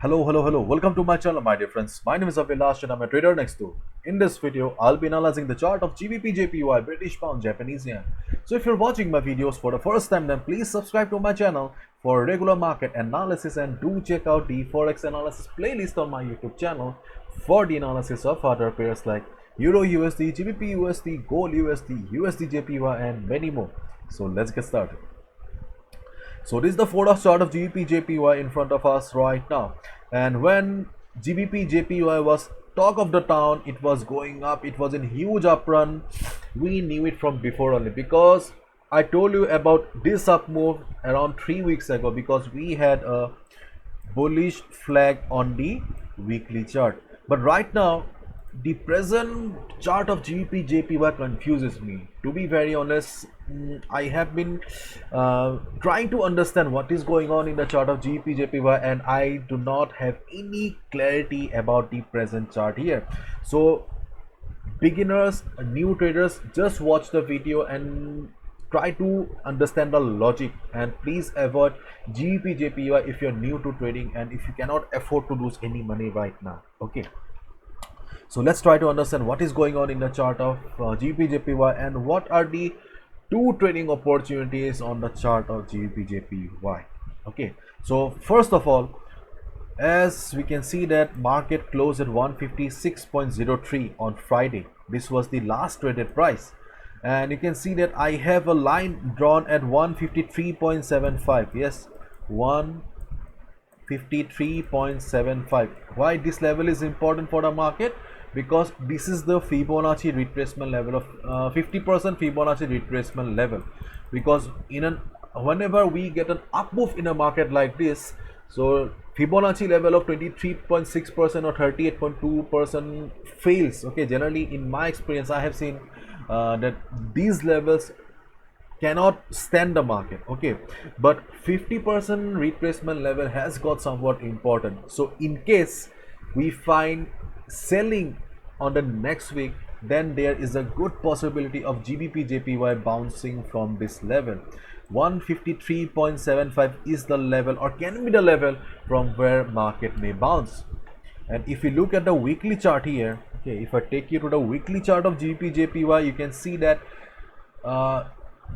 Hello. Welcome to my channel, my dear friends. My name is Abhilash and I'm a trader next door. In this video, I'll be analyzing the chart of GBP, JPY, British Pound, Japanese Yen. So if you're watching my videos for the first time, then please subscribe to my channel for regular market analysis and do check out the Forex analysis playlist on my YouTube channel for the analysis of other pairs like Euro USD, GBP USD, Gold USD, USD JPY and many more. So let's get started. So this is the Forex chart of GBP JPY in front of us right now. And when GBP JPY was talk of the town, it was going up, it was in huge up run. We knew it from before only because I told you about this up move around 3 weeks ago because we had a bullish flag on the weekly chart. But right now the present chart of GBP JPY confuses me. To be very honest, I have been trying to understand what is going on in the chart of GBP JPY and I do not have any clarity about the present chart here. So beginners, new traders, just watch the video and try to understand the logic, and please avoid GBP JPY if you're new to trading and if you cannot afford to lose any money right now. Okay, so let's try to understand what is going on in the chart of GBP JPY and what are the two trading opportunities on the chart of GBP JPY. Okay, so first of all, as we can see that market closed at 156.03 on Friday. This was the last traded price, and you can see that I have a line drawn at 153.75. yes, 153.75. why this level is important for the market? Because this is the Fibonacci retracement level of 50% Fibonacci retracement level. Because whenever we get an up move in a market like this, so Fibonacci level of 23.6% or 38.2% fails. Okay, generally in my experience I have seen that these levels cannot stand the market. Okay, but 50% retracement level has got somewhat important. So in case we find selling on the next week, then there is a good possibility of GBP JPY bouncing from this level. 153.75 is the level, or can be the level, from where market may bounce. And if you look at the weekly chart here, okay, if I take you to the weekly chart of GBP JPY, you can see that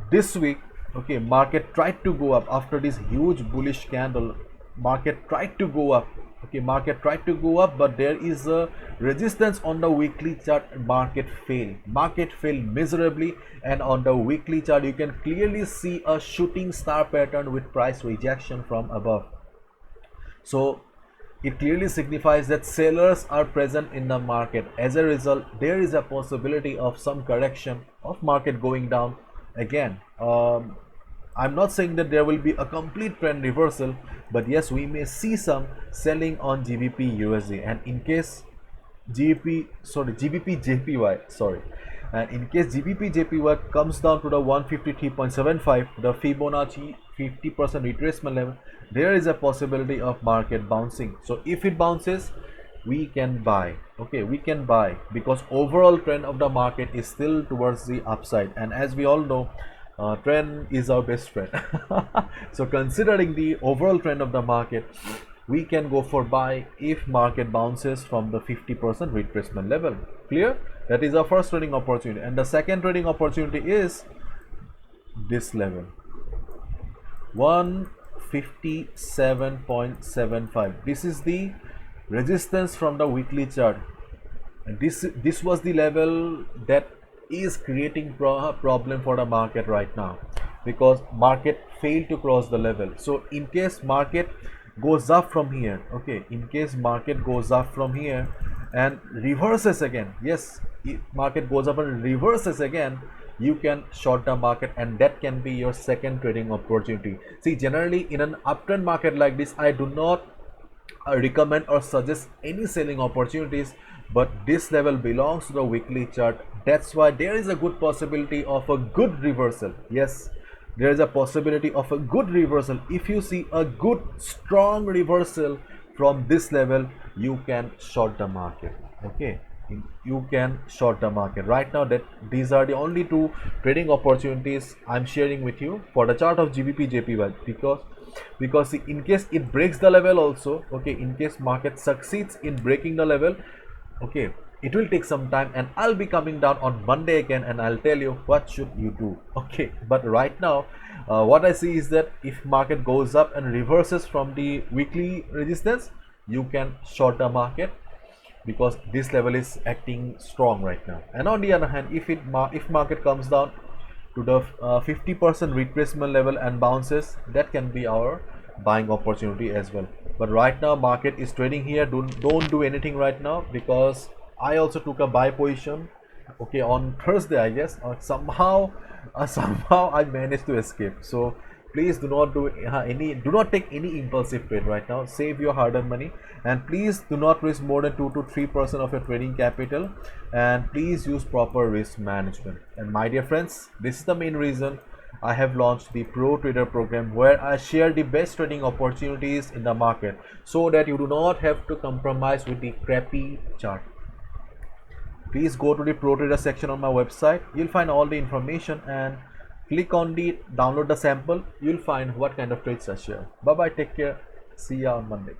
this week, okay, market tried to go up after this huge bullish candle. Market tried to go up. Okay, market tried to go up, but there is a resistance on the weekly chart. Market failed miserably, and on the weekly chart you can clearly see a shooting star pattern with price rejection from above. So it clearly signifies that sellers are present in the market. As a result, there is a possibility of some correction of market going down again. I'm not saying that there will be a complete trend reversal, but yes, we may see some selling on GBP USD, and in case GBP JPY, and in case GBP JPY comes down to the 153.75, the Fibonacci 50% retracement level, there is a possibility of market bouncing. So if it bounces, we can buy. Okay, we can buy because overall trend of the market is still towards the upside, and as we all know, trend is our best friend. So considering the overall trend of the market, we can go for buy if market bounces from the 50% retracement level. Clear? That is our first trading opportunity, and the second trading opportunity is this level, 157.75. this is the resistance from the weekly chart, and this was the level that is creating problem for the market right now, because market failed to cross the level. So in case market goes up from here, okay, in case market goes up from here and reverses again, yes, if market goes up and reverses again, you can short the market, and that can be your second trading opportunity. See, generally in an uptrend market like this, I do not recommend or suggest any selling opportunities, but this level belongs to the weekly chart. That's why there is a good possibility of a good reversal. Yes, there is a possibility of a good reversal. If you see a good strong reversal from this level, you can short the market. Okay, you can short the market right now. That these are the only two trading opportunities I'm sharing with you for the chart of GBP JPY, because because in case it breaks the level also, okay, in case market succeeds in breaking the level, okay, it will take some time, and I'll be coming down on Monday again and I'll tell you what should you do. Okay, but right now what I see is that if market goes up and reverses from the weekly resistance, you can short the market because this level is acting strong right now. And on the other hand, if market comes down to the 50% retracement level and bounces, that can be our buying opportunity as well. But right now market is trading here. Don't do anything right now, because I also took a buy position, okay, on Thursday, I guess, somehow somehow I managed to escape. So please do not take any impulsive trade right now. Save your hard-earned money, and please do not risk more than 2 to 3% of your trading capital, and please use proper risk management. And my dear friends, this is the main reason I have launched the Pro Trader program, where I share the best trading opportunities in the market, so that you do not have to compromise with the crappy chart. Please go to the Pro Trader section on my website. You'll find all the information, and click on the download the sample. You'll find what kind of trades I share. Bye bye, take care, see ya on Monday.